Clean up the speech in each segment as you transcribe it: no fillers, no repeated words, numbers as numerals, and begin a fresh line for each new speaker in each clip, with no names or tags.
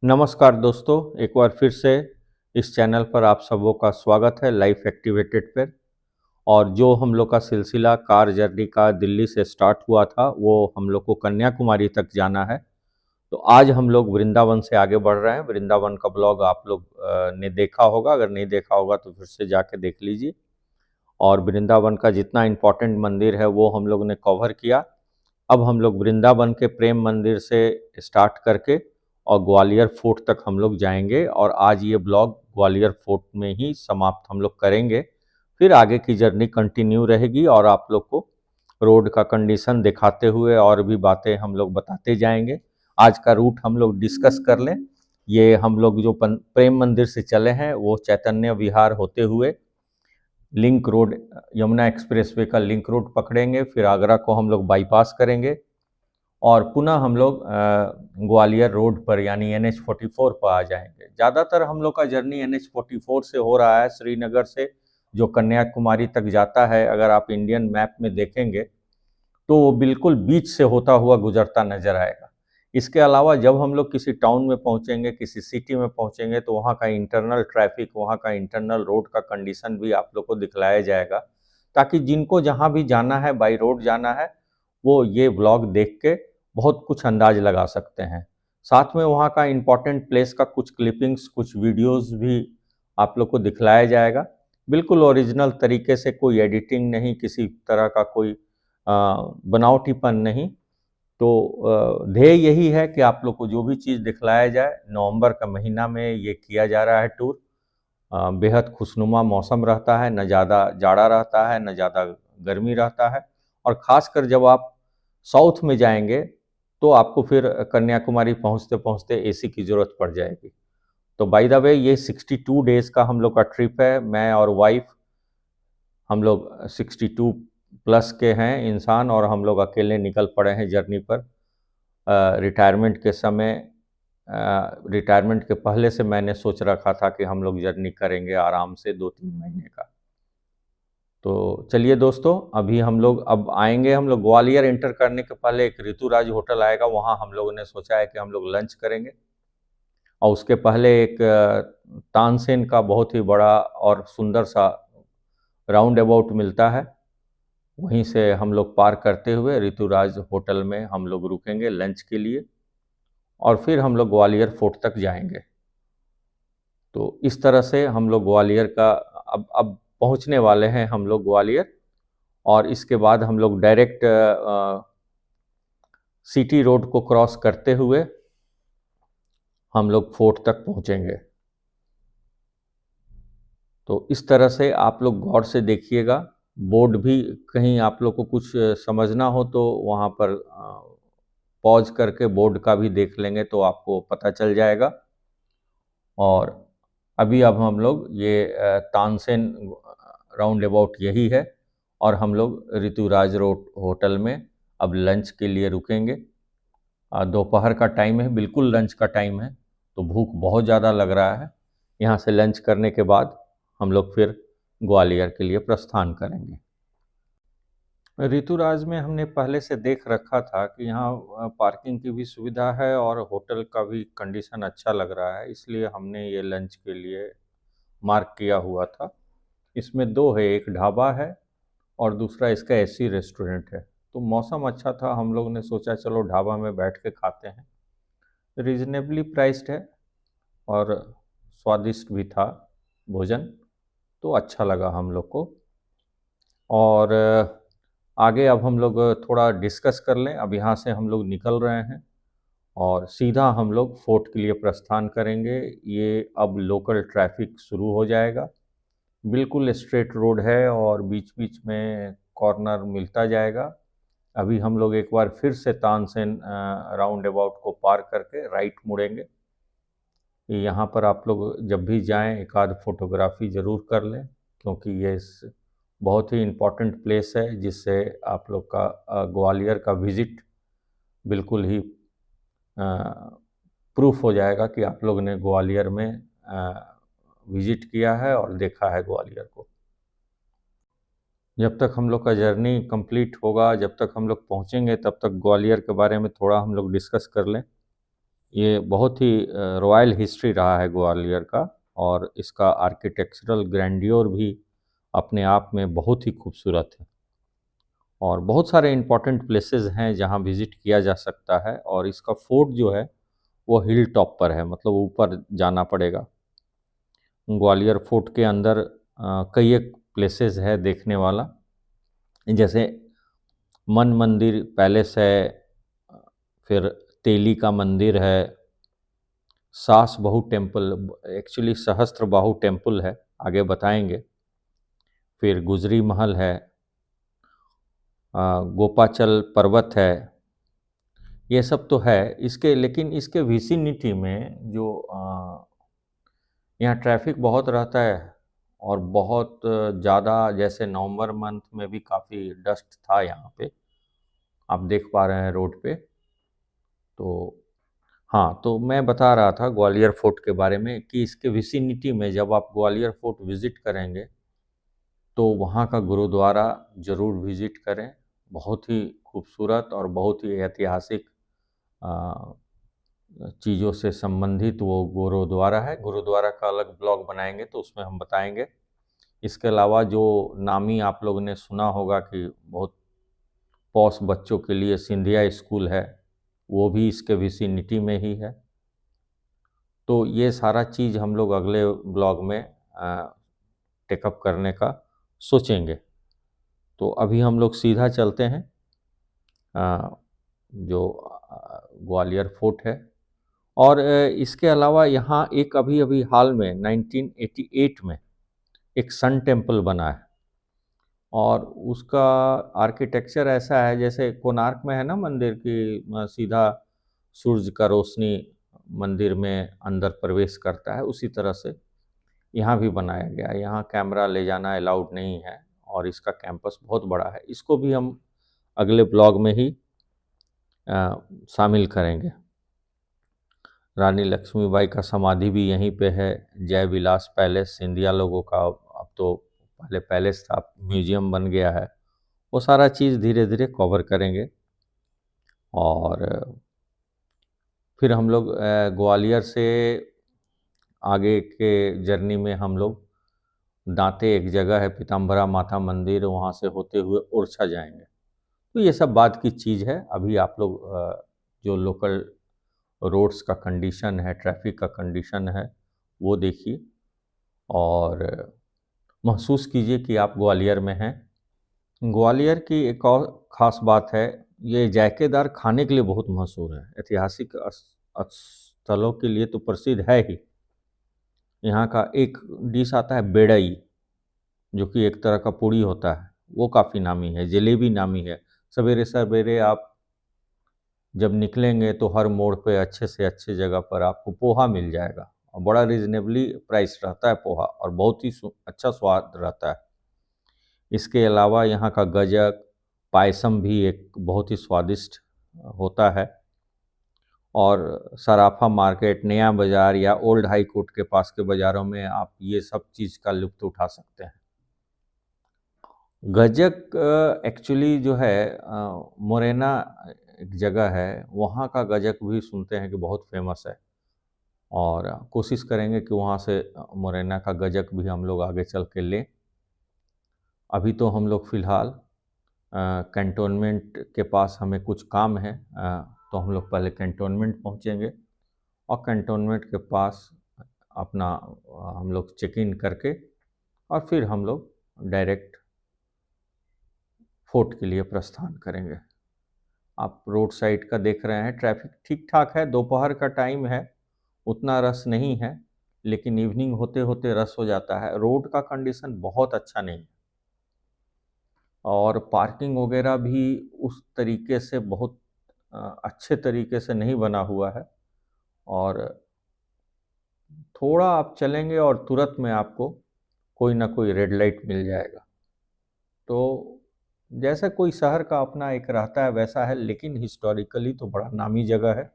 नमस्कार दोस्तों, एक बार फिर से इस चैनल पर आप सबों का स्वागत है लाइफ एक्टिवेटेड पर। और जो हम लोग का सिलसिला कार जर्नी का दिल्ली से स्टार्ट हुआ था वो हम लोग को कन्याकुमारी तक जाना है। तो आज हम लोग वृंदावन से आगे बढ़ रहे हैं। वृंदावन का ब्लॉग आप लोग ने देखा होगा, अगर नहीं देखा होगा तो फिर से जाके देख लीजिए। और वृंदावन का जितना इम्पोर्टेंट मंदिर है वो हम लोग ने कवर किया। अब हम लोग वृंदावन के प्रेम मंदिर से स्टार्ट करके और ग्वालियर फोर्ट तक हम लोग जाएंगे और आज ये ब्लॉग ग्वालियर फोर्ट में ही समाप्त हम लोग करेंगे। फिर आगे की जर्नी कंटिन्यू रहेगी और आप लोग को रोड का कंडीशन दिखाते हुए और भी बातें हम लोग बताते जाएंगे। आज का रूट हम लोग डिस्कस कर लें। ये हम लोग जो प्रेम मंदिर से चले हैं वो चैतन्य विहार होते हुए लिंक रोड, यमुना एक्सप्रेसवे का लिंक रोड पकड़ेंगे। फिर आगरा को हम लोग बाईपास करेंगे और पुनः हम लोग ग्वालियर रोड पर यानी NH44 पर आ जाएंगे। ज़्यादातर हम लोग का जर्नी NH44 से हो रहा है, श्रीनगर से जो कन्याकुमारी तक जाता है। अगर आप इंडियन मैप में देखेंगे तो वो बिल्कुल बीच से होता हुआ गुजरता नजर आएगा। इसके अलावा जब हम लोग किसी टाउन में पहुंचेंगे, किसी सिटी में पहुंचेंगे, तो वहाँ का इंटरनल ट्रैफिक, वहाँ का इंटरनल रोड का कंडीशन भी आप लोग को दिखलाया जाएगा, ताकि जिनको जहाँ भी जाना है, बाई रोड जाना है, वो ये व्लॉग देख के बहुत कुछ अंदाज लगा सकते हैं। साथ में वहाँ का इम्पोर्टेंट प्लेस का कुछ क्लिपिंग्स, कुछ वीडियोस भी आप लोग को दिखलाया जाएगा। बिल्कुल ओरिजिनल तरीके से, कोई एडिटिंग नहीं, किसी तरह का कोई बनावटीपन नहीं। तो ध्येय यही है कि आप लोग को जो भी चीज़ दिखलाया जाए। नवंबर का महीना में ये किया जा रहा है टूर। बेहद खुशनुमा मौसम रहता है, न ज़्यादा जाड़ा रहता है न ज़्यादा गर्मी रहता है। और ख़ासकर जब आप साउथ में जाएंगे तो आपको फिर कन्याकुमारी पहुंचते पहुंचते एसी की ज़रूरत पड़ जाएगी। तो बाय द वे ये 62 डेज़ का हम लोग का ट्रिप है। मैं और वाइफ, हम लोग 62 प्लस के हैं इंसान और हम लोग अकेले निकल पड़े हैं जर्नी पर। रिटायरमेंट के समय, रिटायरमेंट के पहले से मैंने सोच रखा था कि हम लोग जर्नी करेंगे आराम से 2-3 महीने का। तो चलिए दोस्तों, अभी हम लोग अब आएंगे। हम लोग ग्वालियर एंटर करने के पहले एक ऋतुराज होटल आएगा, वहाँ हम लोगों ने सोचा है कि हम लोग लंच करेंगे। और उसके पहले एक तानसेन का बहुत ही बड़ा और सुंदर सा राउंड अबाउट मिलता है, वहीं से हम लोग पार करते हुए ऋतुराज होटल में हम लोग रुकेंगे लंच के लिए और फिर हम लोग ग्वालियर फोर्ट तक जाएंगे। तो इस तरह से हम लोग ग्वालियर का अब पहुंचने वाले हैं हम लोग ग्वालियर। और इसके बाद हम लोग डायरेक्ट सिटी रोड को क्रॉस करते हुए हम लोग फोर्ट तक पहुंचेंगे। तो इस तरह से आप लोग गौर से देखिएगा। बोर्ड भी कहीं आप लोग को कुछ समझना हो तो वहाँ पर पॉज करके बोर्ड का भी देख लेंगे तो आपको पता चल जाएगा। और अभी अब हम लोग ये तानसेन राउंड अबाउट यही है और हम लोग ऋतुराज रोड होटल में अब लंच के लिए रुकेंगे। दोपहर का टाइम है, बिल्कुल लंच का टाइम है, तो भूख बहुत ज़्यादा लग रहा है। यहाँ से लंच करने के बाद हम लोग फिर ग्वालियर के लिए प्रस्थान करेंगे। ऋतुराज में हमने पहले से देख रखा था कि यहाँ पार्किंग की भी सुविधा है और होटल का भी कंडीशन अच्छा लग रहा है, इसलिए हमने ये लंच के लिए मार्क किया हुआ था। इसमें दो है, एक ढाबा है और दूसरा इसका एसी रेस्टोरेंट है। तो मौसम अच्छा था, हम लोग ने सोचा चलो ढाबा में बैठ के खाते हैं। रीजनेबली प्राइस्ड है और स्वादिष्ट भी था भोजन, तो अच्छा लगा हम लोग को। और आगे अब हम लोग थोड़ा डिस्कस कर लें। अब यहाँ से हम लोग निकल रहे हैं और सीधा हम लोग फोर्ट के लिए प्रस्थान करेंगे। ये अब लोकल ट्रैफिक शुरू हो जाएगा। बिल्कुल स्ट्रेट रोड है और बीच बीच में कॉर्नर मिलता जाएगा। अभी हम लोग एक बार फिर से तानसेन राउंड अबाउट को पार करके राइट मुड़ेंगे। यहाँ पर आप लोग जब भी जाएं एक आध फोटोग्राफी ज़रूर कर लें, क्योंकि ये बहुत ही इम्पोर्टेंट प्लेस है जिससे आप लोग का ग्वालियर का विज़िट बिल्कुल ही प्रूफ हो जाएगा कि आप लोग ने ग्वालियर में विज़िट किया है और देखा है ग्वालियर को। जब तक हम लोग का जर्नी कंप्लीट होगा, जब तक हम लोग पहुँचेंगे, तब तक ग्वालियर के बारे में थोड़ा हम लोग डिस्कस कर लें। ये बहुत ही रॉयल हिस्ट्री रहा है ग्वालियर का, और इसका आर्किटेक्चरल ग्रैंडियर भी अपने आप में बहुत ही खूबसूरत है। और बहुत सारे इम्पोर्टेंट प्लेसेस हैं जहाँ विज़िट किया जा सकता है, और इसका फोर्ट जो है वो हिल टॉप पर है, मतलब ऊपर जाना पड़ेगा। ग्वालियर फोर्ट के अंदर कई एक प्लेसेस है देखने वाला, जैसे मन मंदिर पैलेस है, फिर तेली का मंदिर है, सास बहू टेम्पल, एक्चुअली सहस्त्र बाहु टेम्पल है, आगे बताएंगे। फिर गुजरी महल है, गोपाचल पर्वत है, ये सब तो है इसके। लेकिन इसके विसिनिटी में जो यहाँ ट्रैफिक बहुत रहता है, और बहुत ज़्यादा, जैसे नवंबर मंथ में भी काफ़ी डस्ट था यहाँ पे, आप देख पा रहे हैं रोड पे। तो हाँ, तो मैं बता रहा था ग्वालियर फोर्ट के बारे में कि इसके विसिनिटी में जब आप ग्वालियर फोर्ट विज़िट करेंगे तो वहाँ का गुरुद्वारा ज़रूर विज़िट करें। बहुत ही खूबसूरत और बहुत ही ऐतिहासिक अ, चीज़ों से संबंधित वो गुरुद्वारा है। गुरुद्वारा का अलग ब्लॉग बनाएंगे तो उसमें हम बताएंगे। इसके अलावा जो नामी आप लोगों ने सुना होगा कि बहुत पॉश बच्चों के लिए सिंधिया स्कूल है, वो भी इसके विसिनिटी में ही है। तो ये सारा चीज़ हम लोग अगले ब्लॉग में टेकअप करने का सोचेंगे। तो अभी हम लोग सीधा चलते हैं जो ग्वालियर फोर्ट है। और इसके अलावा यहाँ एक अभी अभी हाल में 1988 में एक सन टेम्पल बना है, और उसका आर्किटेक्चर ऐसा है जैसे कोणार्क में है ना मंदिर की, सीधा सूरज का रोशनी मंदिर में अंदर प्रवेश करता है, उसी तरह से यहाँ भी बनाया गया है। यहाँ कैमरा ले जाना अलाउड नहीं है, और इसका कैंपस बहुत बड़ा है। इसको भी हम अगले ब्लॉग में ही शामिल करेंगे। रानी लक्ष्मीबाई का समाधि भी यहीं पे है। जय विलास पैलेस सिंधिया लोगों का, अब तो पहले पैलेस था, म्यूजियम बन गया है। वो सारा चीज़ धीरे धीरे कवर करेंगे। और फिर हम लोग ग्वालियर से आगे के जर्नी में हम लोग दांते एक जगह है पीताम्बरा माता मंदिर, वहाँ से होते हुए ओरछा जाएंगे। तो ये सब बात की चीज़ है। अभी आप लोग जो लोकल रोड्स का कंडीशन है, ट्रैफिक का कंडीशन है, वो देखिए और महसूस कीजिए कि आप ग्वालियर में हैं। ग्वालियर की एक और ख़ास बात है, ये जायकेदार खाने के लिए बहुत मशहूर है। ऐतिहासिक स्थलों के लिए तो प्रसिद्ध है ही। यहाँ का एक डिश आता है बेड़ई, जो कि एक तरह का पूड़ी होता है, वो काफ़ी नामी है। जलेबी नामी है। सवेरे सवेरे आप जब निकलेंगे तो हर मोड़ पे अच्छे से अच्छे जगह पर आपको पोहा मिल जाएगा, और बड़ा रीजनेबली प्राइस रहता है पोहा, और बहुत ही अच्छा स्वाद रहता है। इसके अलावा यहाँ का गजक पायसम भी एक बहुत ही स्वादिष्ट होता है। और सराफा मार्केट, नया बाज़ार या ओल्ड हाई कोर्ट के पास के बाज़ारों में आप ये सब चीज़ का लुत्फ़ उठा सकते हैं। गजक एक्चुअली जो है मोरेना एक जगह है, वहाँ का गजक भी सुनते हैं कि बहुत फेमस है, और कोशिश करेंगे कि वहाँ से मोरेना का गजक भी हम लोग आगे चल के लें। अभी तो हम लोग फ़िलहाल कैंटोनमेंट के पास हमें कुछ काम है, तो हम लोग पहले कैंटोनमेंट पहुँचेंगे, और कैंटोनमेंट के पास अपना हम लोग चेक इन करके, और फिर हम लोग डायरेक्ट फोर्ट के लिए प्रस्थान करेंगे। आप रोड साइड का देख रहे हैं, ट्रैफिक ठीक ठाक है। दोपहर का टाइम है, उतना रश नहीं है, लेकिन इवनिंग होते होते रश हो जाता है। रोड का कंडीशन बहुत अच्छा नहीं है, और पार्किंग वगैरह भी उस तरीके से बहुत अच्छे तरीके से नहीं बना हुआ है। और थोड़ा आप चलेंगे और तुरंत में आपको कोई ना कोई रेड लाइट मिल जाएगा। तो जैसा कोई शहर का अपना एक रहता है वैसा है, लेकिन हिस्टोरिकली तो बड़ा नामी जगह है,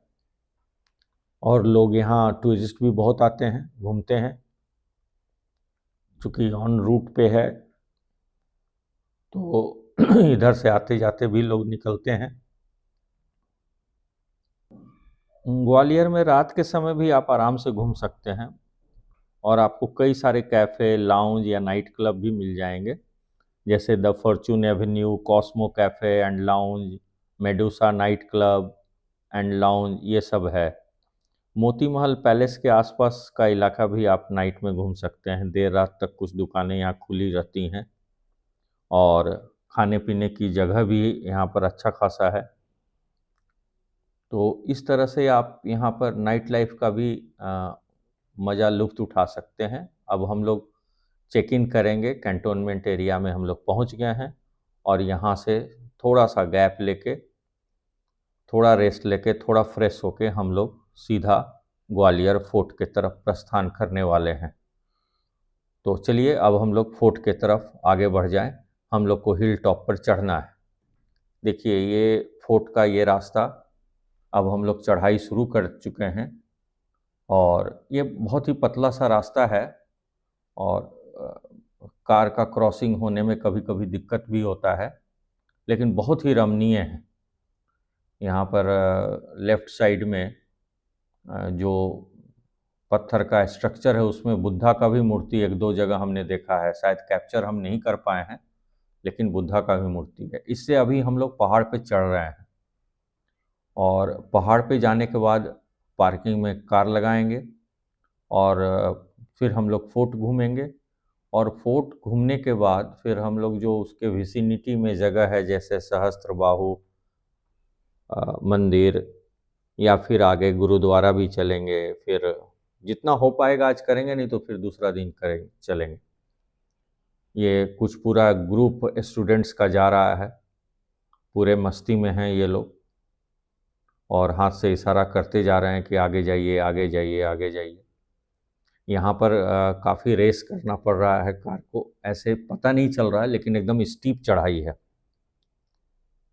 और लोग यहाँ टूरिस्ट भी बहुत आते हैं, घूमते हैं। चूँकि ऑन रूट पे है तो इधर से आते जाते भी लोग निकलते हैं। ग्वालियर में रात के समय भी आप आराम से घूम सकते हैं और आपको कई सारे कैफ़े, लाउंज या नाइट क्लब भी मिल जाएंगे, जैसे the Fortune Avenue, Cosmo cafe and lounge, Medusa night club and lounge, ये सब है। मोती महल पैलेस के आसपास का इलाका भी आप नाइट में घूम सकते हैं। देर रात तक कुछ दुकानें यहाँ खुली रहती हैं और खाने पीने की जगह भी यहाँ पर अच्छा खासा है। तो इस तरह से आप यहाँ पर नाइट लाइफ का भी मज़ा लुत्फ़ उठा सकते हैं। अब हम लोग चेक इन करेंगे, कैंटोनमेंट एरिया में हम लोग पहुँच गए हैं और यहाँ से थोड़ा सा गैप लेके, थोड़ा रेस्ट लेके, थोड़ा फ्रेश होके हम लोग सीधा ग्वालियर फोर्ट के तरफ प्रस्थान करने वाले हैं। तो चलिए अब हम लोग फोर्ट के तरफ आगे बढ़ जाएं। हम लोग को हिल टॉप पर चढ़ना है। देखिए ये फोर्ट का ये रास्ता, अब हम लोग चढ़ाई शुरू कर चुके हैं और ये बहुत ही पतला सा रास्ता है और कार का क्रॉसिंग होने में कभी कभी दिक्कत भी होता है, लेकिन बहुत ही रमणीय है। यहाँ पर लेफ़्ट साइड में जो पत्थर का स्ट्रक्चर है उसमें बुद्धा का भी मूर्ति एक दो जगह हमने देखा है, शायद कैप्चर हम नहीं कर पाए हैं, लेकिन बुद्धा का भी मूर्ति है। इससे अभी हम लोग पहाड़ पे चढ़ रहे हैं और पहाड़ पे जाने के बाद पार्किंग में कार लगाएंगे और फिर हम लोग फोर्ट घूमेंगे और फोर्ट घूमने के बाद फिर हम लोग जो उसके विसिनिटी में जगह है, जैसे सहस्त्रबाहु मंदिर या फिर आगे गुरुद्वारा भी चलेंगे। फिर जितना हो पाएगा आज करेंगे, नहीं तो फिर दूसरा दिन करेंगे, चलेंगे। ये कुछ पूरा ग्रुप स्टूडेंट्स का जा रहा है, पूरे मस्ती में हैं ये लोग और हाथ से इशारा करते जा रहे हैं कि आगे जाइए, आगे जाइए, आगे जाइए। यहाँ पर काफ़ी रेस करना पड़ रहा है कार को, ऐसे पता नहीं चल रहा है, लेकिन एकदम स्टीप चढ़ाई है।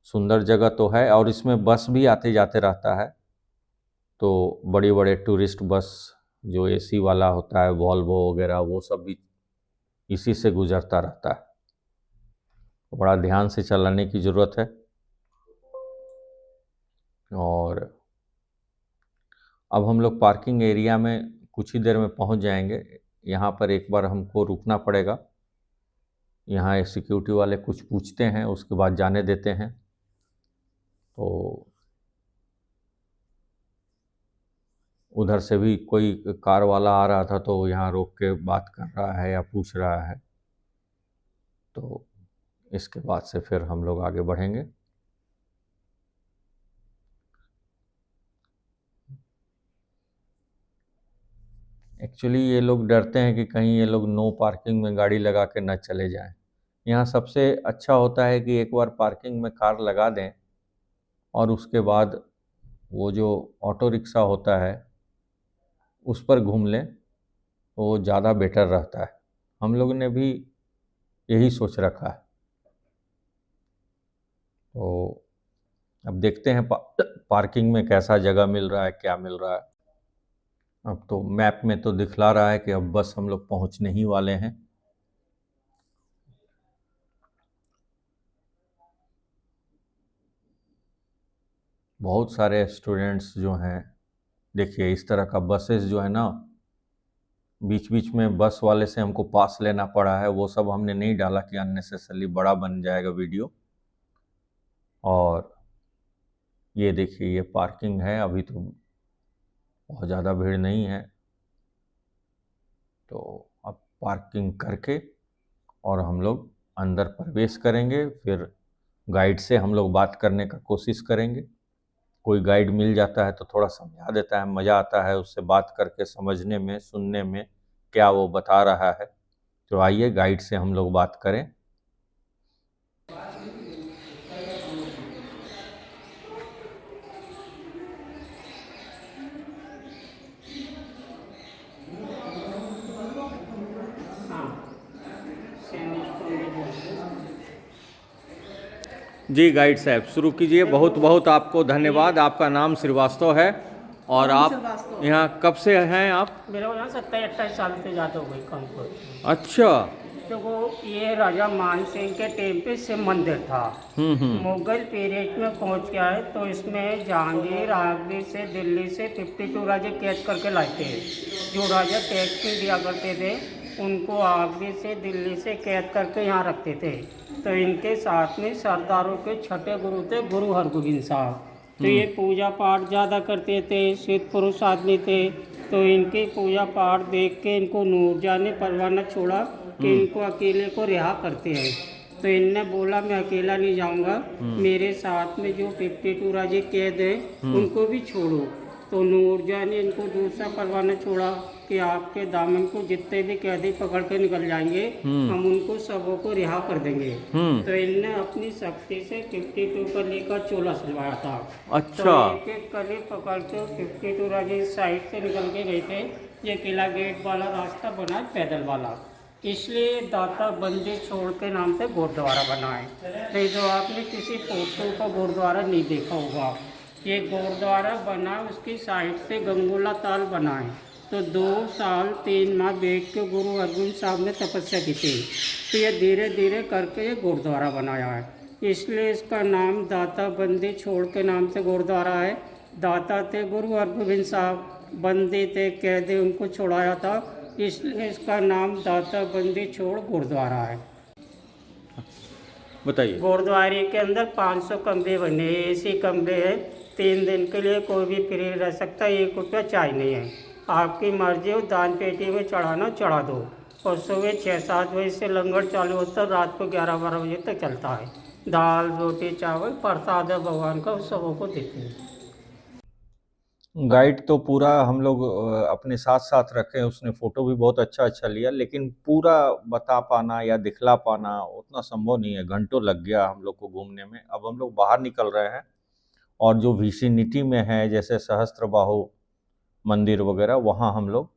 सुंदर जगह तो है और इसमें बस भी आते जाते रहता है, तो बड़े बड़े टूरिस्ट बस जो एसी वाला होता है, वॉल्वो वगैरह, वो सब भी इसी से गुजरता रहता है। तो बड़ा ध्यान से चलाने की ज़रूरत है। और अब हम लोग पार्किंग एरिया में कुछ ही देर में पहुंच जाएंगे। यहाँ पर एक बार हमको रुकना पड़ेगा, यहाँ सिक्योरिटी वाले कुछ पूछते हैं, उसके बाद जाने देते हैं। तो उधर से भी कोई कार वाला आ रहा था, तो यहाँ रोक के बात कर रहा है या पूछ रहा है। तो इसके बाद से फिर हम लोग आगे बढ़ेंगे। एक्चुअली ये लोग डरते हैं कि कहीं ये लोग नो पार्किंग में गाड़ी लगा के न चले जाएं। यहाँ सबसे अच्छा होता है कि एक बार पार्किंग में कार लगा दें और उसके बाद वो जो ऑटो रिक्शा होता है उस पर घूम लें, तो वो ज़्यादा बेटर रहता है। हम लोगों ने भी यही सोच रखा है। तो अब देखते हैं पार्किंग में कैसा जगह मिल रहा है, क्या मिल रहा है। अब तो मैप में तो दिखला रहा है कि अब बस हम लोग पहुंचने ही वाले हैं। बहुत सारे स्टूडेंट्स जो हैं, देखिए इस तरह का बसेस जो है ना, बीच बीच में बस वाले से हमको पास लेना पड़ा है, वो सब हमने नहीं डाला कि अननेसेसरली बड़ा बन जाएगा वीडियो। और ये देखिए ये पार्किंग है, अभी तो बहुत ज़्यादा भीड़ नहीं है। तो अब पार्किंग करके और हम लोग अंदर प्रवेश करेंगे। फिर गाइड से हम लोग बात करने का कोशिश करेंगे। कोई गाइड मिल जाता है तो थोड़ा समझा देता है, मज़ा आता है उससे बात करके, समझने में, सुनने में क्या वो बता रहा है। तो आइए गाइड से हम लोग बात करें। जी गाइड साहब शुरू कीजिए। बहुत बहुत आपको धन्यवाद। आपका नाम श्रीवास्तव है और आप यहाँ कब से हैं आप?
मेरा यहाँ 27-28 साल से ज़्यादा हो गई काम को।
अच्छा,
देखो ये राजा मान सिंह के टाइम पे शिव मंदिर था। मुगल पीरियड में पहुंच गया है, तो इसमें जहांगीर आगरे से दिल्ली से 52 राजा कैद करके लाए थे। जो राजा टैक्स नहीं दिया करते थे उनको आगरे से दिल्ली से कैद करके यहाँ रखते थे। तो इनके साथ में सरदारों के छठे गुरु थे गुरु हरगोबिंद साहब। तो ये पूजा पाठ ज़्यादा करते थे, सिद्ध पुरुष आदमी थे। तो इनकी पूजा पाठ देख के इनको नूरजहां ने परवाना छोड़ा कि इनको अकेले को रिहा करते हैं। तो इनने बोला मैं अकेला नहीं जाऊंगा, मेरे साथ में जो 52 राजे कैद हैं उनको भी छोड़ो। तो नूरजहां ने इनको दूसरा परवाना छोड़ा कि आपके दामन को जितने भी कैदी पकड़ के निकल जाएंगे हम उनको सबों को रिहा कर देंगे। तो इनने अपनी शक्ति से 52 कली का चोला सलवाया था।
अच्छा।
तो एक एक कली पकड़ के 52 राजे इस साइड से निकल के गए थे। ये किला गेट वाला रास्ता बना है पैदल वाला, इसलिए दाता बंदी छोड़ के नाम से गुरुद्वारा बना है। नहीं तो आपने किसी फोटो का गुरुद्वारा नहीं देखा होगा। ये गुरुद्वारा बना उसकी साइड से गंगोला ताल बना है। तो 2 साल 3 माह बैठ के गुरु अर्जुन साहब ने तपस्या की थी। तो ये धीरे धीरे करके ये गुरुद्वारा बनाया है, इसलिए इसका नाम दाता बंदी छोड़ के नाम से गुरुद्वारा है। दाता थे गुरु हरगोबिंद साहब, बंदी थे कैदी उनको छुड़ाया था, इसलिए इसका नाम दाता बंदी छोड़ गुरुद्वारा है।
बताइए।
गुरुद्वारे के अंदर 500 कमरे बने, एसी कमरे हैं। 3 दिन के लिए कोई भी फ्री रह सकता है, 1 रुपया चार्ज नहीं है। आपकी मर्जी हो, दान पेटी में चढ़ाना चढ़ा दो। और सुबह 6-7 बजे से लंगर चालू होता है, रात को 11-12 बजे तक चलता है। दाल रोटी चावल प्रसाद है भगवान का, उस सबों को देते हैं।
गाइड तो पूरा हम लोग अपने साथ साथ रखे, उसने फोटो भी बहुत अच्छा अच्छा लिया, लेकिन पूरा बता पाना या दिखला पाना उतना संभव नहीं है। घंटों लग गया हम लोग को घूमने में। अब हम लोग बाहर निकल रहे हैं और जो विसिनिटी में है जैसे सहस्त्रबाहु मंदिर वगैरह, वहाँ हम लोग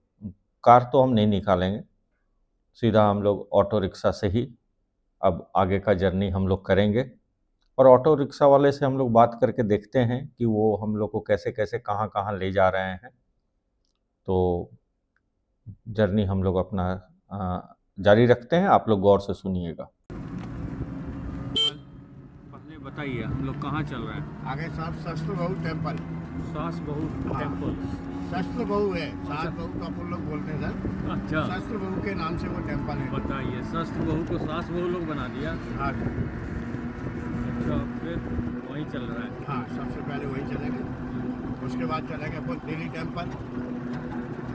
कार तो हम नहीं निकालेंगे, सीधा हम लोग ऑटो रिक्शा से ही अब आगे का जर्नी हम लोग करेंगे। और ऑटो रिक्शा वाले से हम लोग बात करके देखते हैं कि वो हम लोग को कैसे कैसे कहाँ कहाँ ले जा रहे हैं। तो जर्नी हम लोग अपना जारी रखते हैं, आप लोग गौर से सुनिएगा। पहले बताइए हम लोग कहाँ चल रहे हैं?
आगे साफ शस्त्र बहु टेम्पल।
सास बहू टेम्पल।
शस्त्र बहु है, सास बहु तो अपन लोग बोलते हैं सर।
अच्छा,
शस्त्र बहु के नाम से वो टेम्पल है।
बताइए। शस्त्र बहू को सास बहू लोग बना दिया?
हाँ
अच्छा, फिर वहीं चल रहा है?
हाँ, सबसे पहले वही चलेंगे, उसके बाद चलेंगे अपन दिल्ली टेम्पल,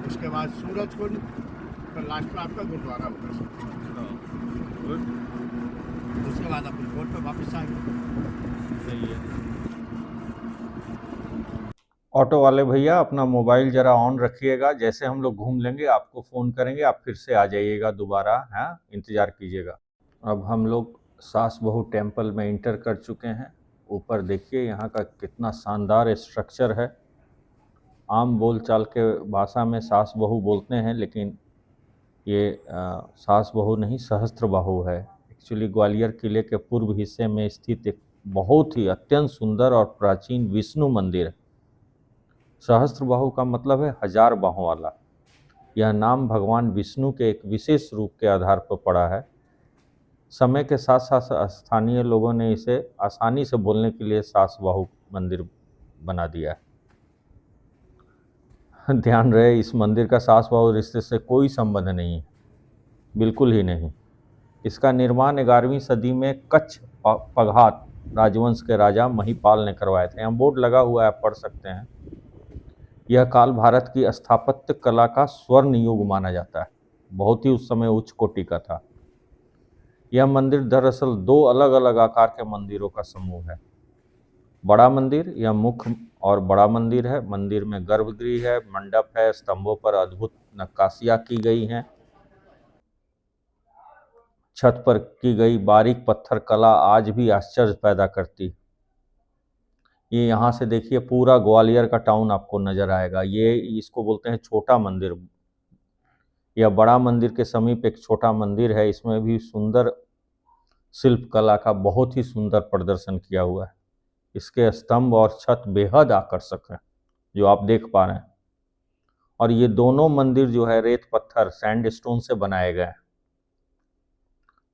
उसके बाद सूरज कुंड, फिर लास्ट में आपका गुरुद्वारा होगा सर।
गुड।
उसके बाद अपन कोर्ट पे वापस आएंगे।
सही है। ऑटो वाले भैया अपना मोबाइल ज़रा ऑन रखिएगा, जैसे हम लोग घूम लेंगे आपको फ़ोन करेंगे, आप फिर से आ जाइएगा दोबारा। हाँ, इंतज़ार कीजिएगा। अब हम लोग सास बहू टेम्पल में इंटर कर चुके हैं। ऊपर देखिए यहाँ का कितना शानदार स्ट्रक्चर है। आम बोलचाल के भाषा में सास बहू बोलते हैं, लेकिन ये सास बहू नहीं सहस्त्र बाहु है। एक्चुअली ग्वालियर किले के पूर्व हिस्से में स्थित एक बहुत ही अत्यंत सुंदर और प्राचीन विष्णु मंदिर है। सहस्त्र बाहु का मतलब है 1000 बाहों वाला। यह नाम भगवान विष्णु के एक विशेष रूप के आधार पर पड़ा है। समय के साथ साथ स्थानीय लोगों ने इसे आसानी से बोलने के लिए सास बाहु मंदिर बना दिया है। ध्यान रहे, इस मंदिर का सास बाहु रिश्ते से कोई संबंध नहीं है, बिल्कुल ही नहीं। इसका निर्माण 11वीं सदी में कच्छ पघात राजवंश के राजा महिपाल ने करवाए थे। यहाँ बोर्ड लगा हुआ है, आप पढ़ सकते हैं। यह काल भारत की स्थापत्य कला का स्वर्ण युग माना जाता है, बहुत ही उस समय उच्च कोटि का था। यह मंदिर दरअसल 2 अलग अलग आकार के मंदिरों का समूह है। बड़ा मंदिर, यह मुख्य और बड़ा मंदिर है। मंदिर में गर्भगृह है, मंडप है, स्तंभों पर अद्भुत नक्काशियां की गई हैं। छत पर की गई बारीक पत्थर कला आज भी आश्चर्य पैदा करती। ये यहाँ से देखिए पूरा ग्वालियर का टाउन आपको नजर आएगा। ये इसको बोलते हैं छोटा मंदिर। यह बड़ा मंदिर के समीप एक छोटा मंदिर है, इसमें भी सुंदर शिल्प कला का बहुत ही सुंदर प्रदर्शन किया हुआ है। इसके स्तंभ और छत बेहद आकर्षक है, जो आप देख पा रहे हैं। और ये दोनों मंदिर जो है रेत पत्थर सैंडस्टोन से बनाए गए हैं।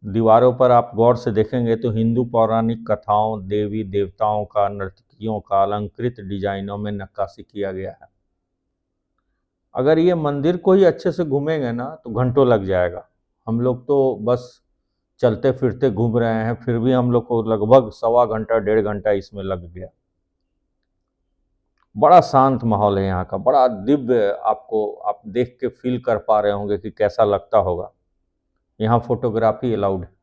दीवारों पर आप गौर से देखेंगे तो हिंदू पौराणिक कथाओं, देवी देवताओं का, नर्तकियों का अलंकृत डिजाइनों में नक्काशी किया गया है। अगर ये मंदिर को ही अच्छे से घूमेंगे ना तो घंटों लग जाएगा। हम लोग तो बस चलते फिरते घूम रहे हैं, फिर भी हम लोग को लगभग 1.25 घंटा 1.5 घंटा इसमें लग गया। बड़ा शांत माहौल है यहाँ का, बड़ा दिव्य, आपको आप देख के फील कर पा रहे होंगे कि कैसा लगता होगा। यहाँ फोटोग्राफी अलाउड है।